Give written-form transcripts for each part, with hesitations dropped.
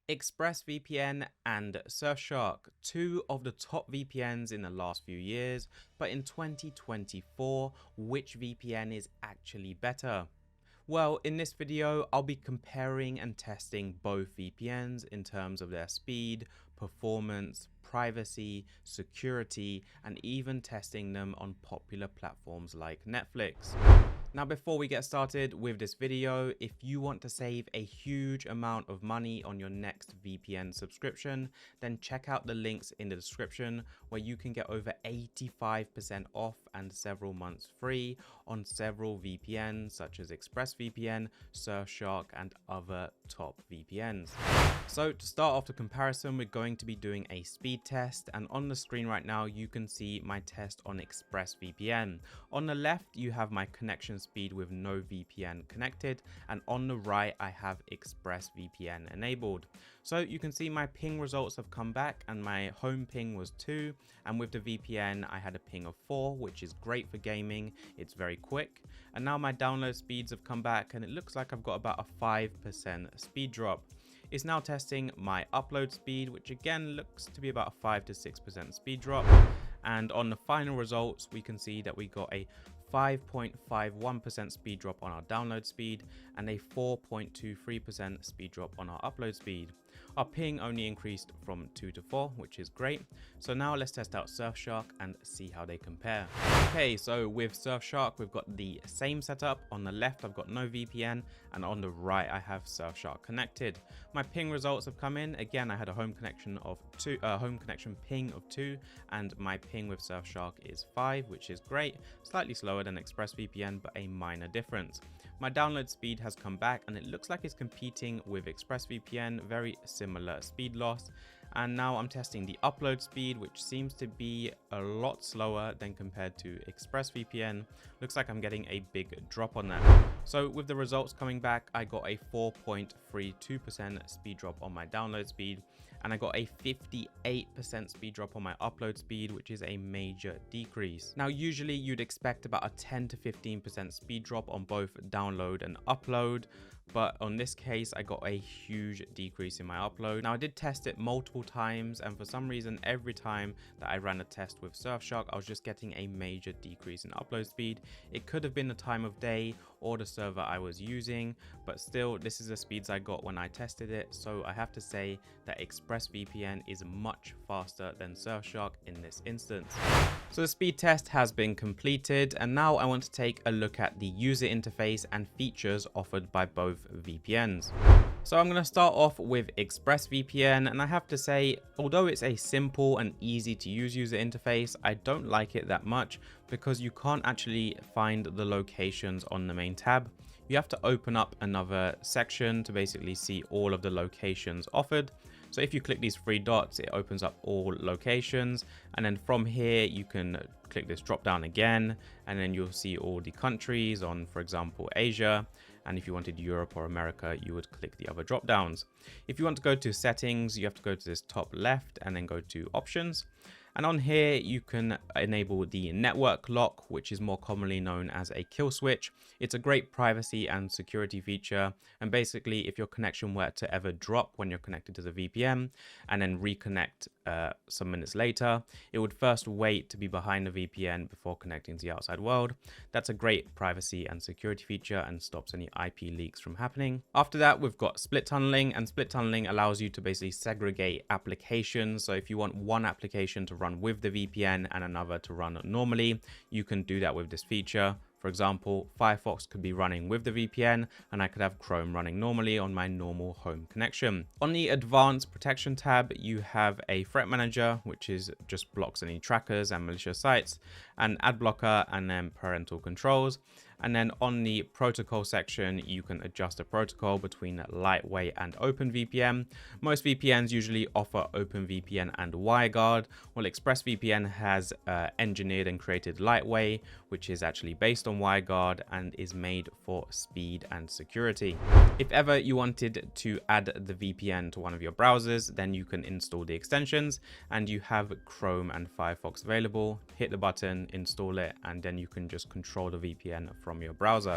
ExpressVPN and Surfshark, two of the top VPNs in the last few years, but in 2024, which VPN is actually better? Well, in this video, I'll be comparing and testing both VPNs in terms of their speed, performance, privacy, security, and even testing them on popular platforms like Netflix. Now, before we get started with this video, if you want to save a huge amount of money on your next VPN subscription, then check out the links in the description where you can get over 85% off and several months free on several VPNs such as ExpressVPN, Surfshark, and other top VPNs. So to start off the comparison, we're going to be doing a speed test, and on the screen right now you can see my test on ExpressVPN. On the left you have my connection speed with no VPN connected, and on the right I have ExpressVPN enabled. So you can see my ping results have come back, and my home ping was 2, and with the VPN I had a ping of 4, which is great for gaming. It's very quick. And now my download speeds have come back, and it looks like I've got about a 5% speed drop. It's now testing my upload speed, which again looks to be about a 5 to 6% speed drop. And on the final results, we can see that we got a 5.51% speed drop on our download speed and a 4.23% speed drop on our upload speed. Our ping only increased from 2 to 4, which is great. So now let's test out Surfshark and see how they compare. Okay, so with Surfshark, we've got the same setup. On the left, I've got no VPN, and on the right, I have Surfshark connected. My ping results have come in. Again, I had a home connection of 2, home connection ping of 2, and my ping with Surfshark is 5, which is great. Slightly slower than ExpressVPN, but a minor difference. My download speed has come back, and it looks like it's competing with ExpressVPN, very similar speed loss. And now I'm testing the upload speed, which seems to be a lot slower than compared to ExpressVPN. Looks like I'm getting a big drop on that. So with the results coming back, I got a 4.32% speed drop on my download speed, and I got a 58% speed drop on my upload speed, which is a major decrease. Now, usually you'd expect about a 10 to 15% speed drop on both download and upload, but on this case, I got a huge decrease in my upload. Now, I did test it multiple times, and for some reason, every time that I ran a test with Surfshark, I was just getting a major decrease in upload speed. It could have been the time of day or the server I was using, but still, this is the speeds I got when I tested it. So I have to say that ExpressVPN is much faster than Surfshark in this instance. So the speed test has been completed, and now I want to take a look at the user interface and features offered by both VPNs. So I'm going to start off with ExpressVPN, and I have to say, although it's a simple and easy to use user interface, I don't like it that much because you can't actually find the locations on the main tab. You have to open up another section to basically see all of the locations offered. So if you click these 3 dots, it opens up all locations, and then from here you can click this drop down again, and then you'll see all the countries on, for example, Asia. And if you wanted Europe or America, you would click the other drop downs. If you want to go to settings, you have to go to this top left and then go to options. And on here, you can enable the network lock, which is more commonly known as a kill switch. It's a great privacy and security feature. And basically, if your connection were to ever drop when you're connected to the VPN and then reconnect some minutes later, it would first wait to be behind the VPN before connecting to the outside world. That's a great privacy and security feature and stops any IP leaks from happening. After that, we've got split tunneling, and split tunneling allows you to basically segregate applications. So if you want one application to run with the VPN and another to run normally, you can do that with this feature. For example, Firefox could be running with the VPN, and I could have Chrome running normally on my normal home connection. On the advanced protection tab, you have a threat manager, which is just blocks any trackers and malicious sites, an ad blocker, and then parental controls. And then on the protocol section, you can adjust the protocol between Lightway and OpenVPN. Most VPNs usually offer OpenVPN and WireGuard, while ExpressVPN has engineered and created Lightway, which is actually based on WireGuard and is made for speed and security. If ever you wanted to add the VPN to one of your browsers, then you can install the extensions, and you have Chrome and Firefox available. Hit the button, install it, and then you can just control the VPN from from your browser.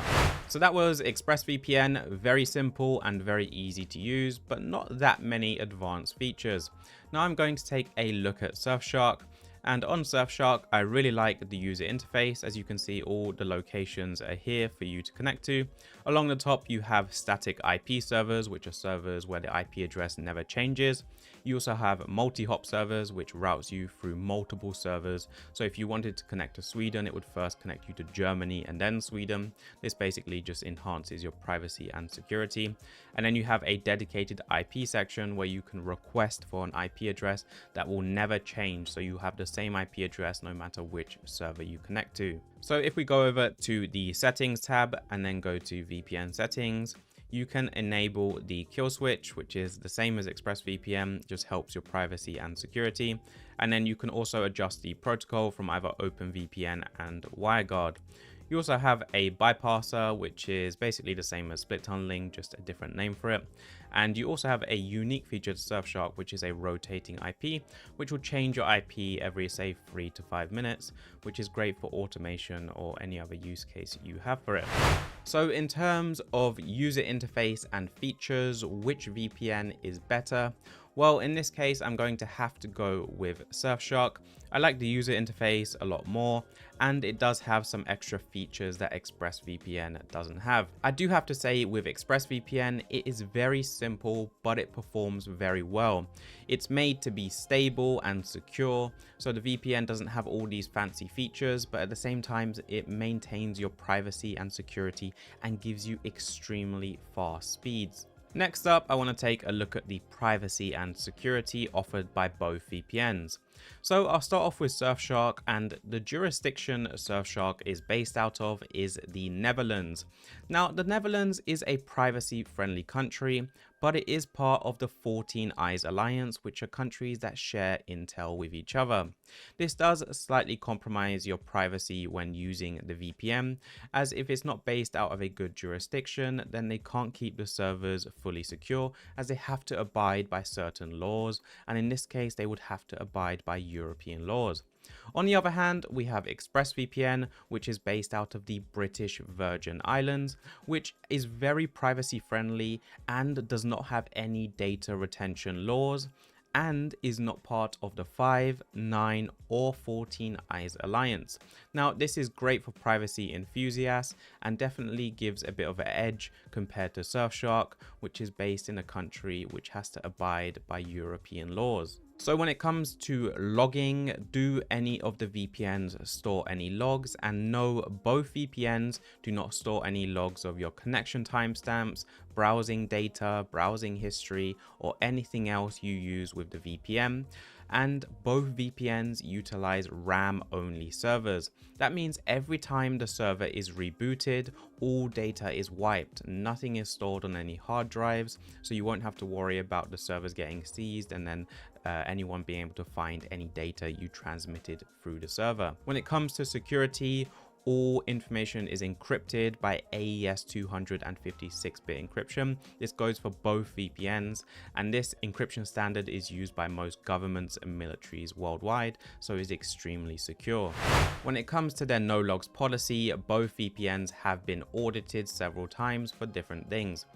So that was ExpressVPN, very simple and very easy to use, but not that many advanced features. Now I'm going to take a look at Surfshark. And on Surfshark, I really like the user interface. As you can see, all the locations are here for you to connect to. Along the top, you have static IP servers, which are servers where the IP address never changes. You also have multi-hop servers, which routes you through multiple servers. So if you wanted to connect to Sweden, it would first connect you to Germany and then Sweden. This basically just enhances your privacy and security. And then you have a dedicated IP section where you can request for an IP address that will never change. So you have the same IP address no matter which server you connect to. So if we go over to the settings tab and then go to VPN settings, you can enable the kill switch, which is the same as ExpressVPN, just helps your privacy and security. And then you can also adjust the protocol from either OpenVPN and WireGuard. You also have a bypasser, which is basically the same as split tunneling, just a different name for it. And you also have a unique feature to Surfshark, which is a rotating IP, which will change your IP every, say, 3 to 5 minutes, which is great for automation or any other use case you have for it. So in terms of user interface and features, which VPN is better? Well, in this case, I'm going to have to go with Surfshark. I like the user interface a lot more, and it does have some extra features that ExpressVPN doesn't have. I do have to say with ExpressVPN, it is very simple, but it performs very well. It's made to be stable and secure, so the VPN doesn't have all these fancy features, but at the same time, it maintains your privacy and security and gives you extremely fast speeds. Next up, I want to take a look at the privacy and security offered by both VPNs. So I'll start off with Surfshark, and the jurisdiction Surfshark is based out of is the Netherlands. Now, the Netherlands is a privacy-friendly country, but it is part of the 14 Eyes Alliance, which are countries that share intel with each other. This does slightly compromise your privacy when using the VPN, as if it's not based out of a good jurisdiction, then they can't keep the servers fully secure, as they have to abide by certain laws, and in this case, they would have to abide by European laws. On the other hand, we have ExpressVPN, which is based out of the British Virgin Islands, which is very privacy friendly and does not have any data retention laws, and is not part of the 5, 9 or 14 Eyes Alliance. Now, this is great for privacy enthusiasts and definitely gives a bit of an edge compared to Surfshark, which is based in a country which has to abide by European laws. So when it comes to logging, do any of the VPNs store any logs? And no, both VPNs do not store any logs of your connection timestamps, browsing data, browsing history, or anything else you use with the VPN. And both VPNs utilize RAM-only servers. That means every time the server is rebooted, all data is wiped. Nothing is stored on any hard drives, so you won't have to worry about the servers getting seized and then anyone being able to find any data you transmitted through the server. When it comes to security, all information is encrypted by AES 256-bit encryption. This goes for both VPNs, and this encryption standard is used by most governments and militaries worldwide, so is extremely secure. When it comes to their no logs policy, both VPNs have been audited several times for different things.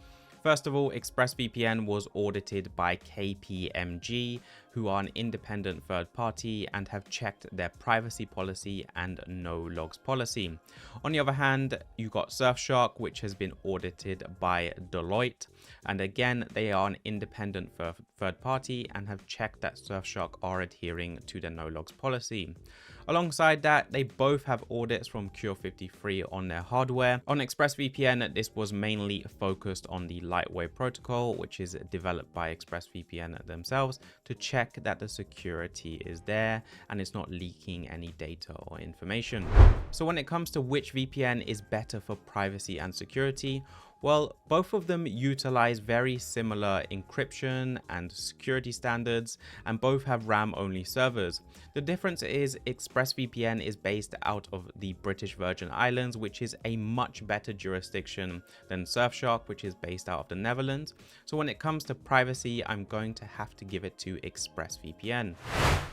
First of all, ExpressVPN was audited by KPMG, who are an independent third party and have checked their privacy policy and no logs policy. On the other hand, you got Surfshark, which has been audited by Deloitte. And again, they are an independent third party and have checked that Surfshark are adhering to the no logs policy. Alongside that, they both have audits from Cure53 on their hardware. On ExpressVPN, this was mainly focused on the Lightway protocol, which is developed by ExpressVPN themselves, to check that the security is there and it's not leaking any data or information. So when it comes to which VPN is better for privacy and security, Well, both of them utilize very similar encryption and security standards, and both have RAM-only servers. The difference is ExpressVPN is based out of the British Virgin Islands, which is a much better jurisdiction than Surfshark, which is based out of the Netherlands. So when it comes to privacy, I'm going to have to give it to ExpressVPN.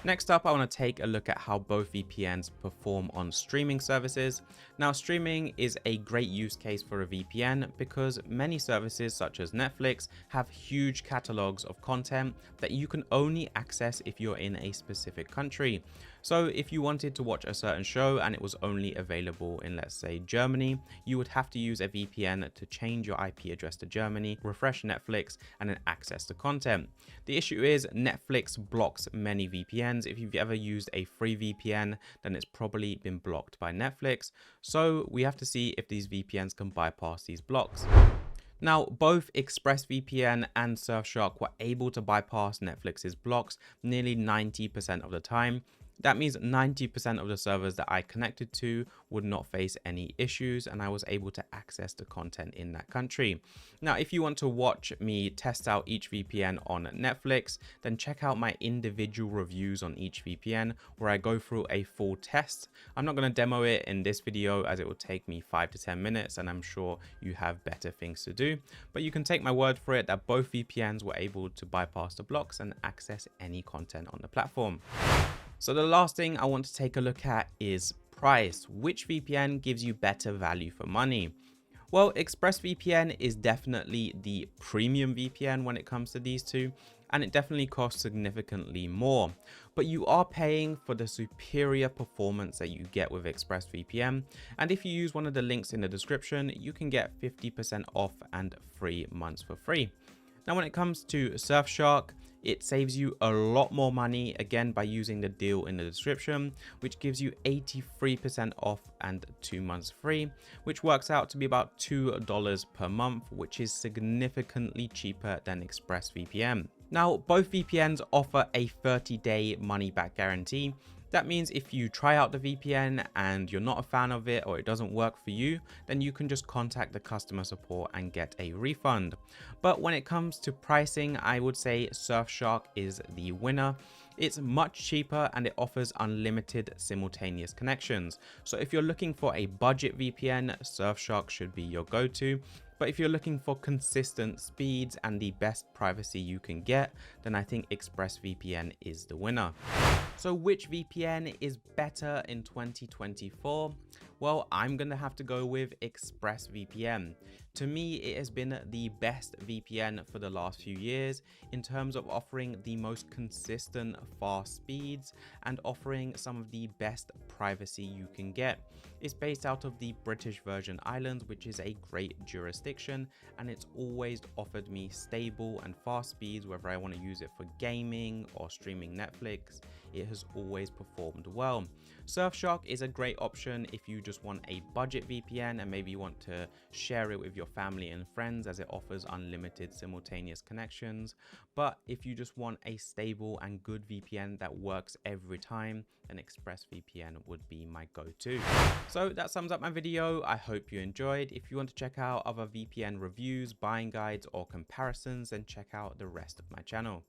Next up, I want to take a look at how both VPNs perform on streaming services. Now, streaming is a great use case for a VPN because many services such as Netflix have huge catalogs of content that you can only access if you're in a specific country. So if you wanted to watch a certain show and it was only available in, let's say, Germany, you would have to use a VPN to change your IP address to Germany, refresh Netflix, and then access the content. The issue is Netflix blocks many VPNs. If you've ever used a free VPN, then it's probably been blocked by Netflix. So we have to see if these VPNs can bypass these blocks. Now, both ExpressVPN and Surfshark were able to bypass Netflix's blocks nearly 90% of the time. That means 90% of the servers that I connected to would not face any issues, and I was able to access the content in that country. Now, if you want to watch me test out each VPN on Netflix, then check out my individual reviews on each VPN where I go through a full test. I'm not going to demo it in this video as it will take me 5 to 10 minutes, and I'm sure you have better things to do. But you can take my word for it that both VPNs were able to bypass the blocks and access any content on the platform. So the last thing I want to take a look at is price. Which VPN gives you better value for money? Well, ExpressVPN is definitely the premium VPN when it comes to these two, and it definitely costs significantly more. But you are paying for the superior performance that you get with ExpressVPN. And if you use one of the links in the description, you can get 50% off and 3 months for free. Now, when it comes to Surfshark, it saves you a lot more money, again, by using the deal in the description, which gives you 83% off and 2 months free, which works out to be about $2 per month, which is significantly cheaper than ExpressVPN. Now, both VPNs offer a 30-day money-back guarantee. That means if you try out the VPN and you're not a fan of it or it doesn't work for you, then you can just contact the customer support and get a refund. But when it comes to pricing, I would say Surfshark is the winner. It's much cheaper and it offers unlimited simultaneous connections. So if you're looking for a budget VPN, Surfshark should be your go-to. But if you're looking for consistent speeds and the best privacy you can get, then I think ExpressVPN is the winner. So which VPN is better in 2024? Well, I'm going to have to go with ExpressVPN. To me, it has been the best VPN for the last few years in terms of offering the most consistent fast speeds and offering some of the best privacy you can get. It's based out of the British Virgin Islands, which is a great jurisdiction, and it's always offered me stable and fast speeds, whether I want to use it for gaming or streaming Netflix. It has always performed well. Surfshark is a great option if you just want a budget VPN and maybe you want to share it with your family and friends, as it offers unlimited simultaneous connections. But if you just want a stable and good VPN that works every time, then ExpressVPN would be my go-to. So that sums up my video. I hope you enjoyed. If you want to check out other VPN reviews, buying guides, or comparisons, then check out the rest of my channel.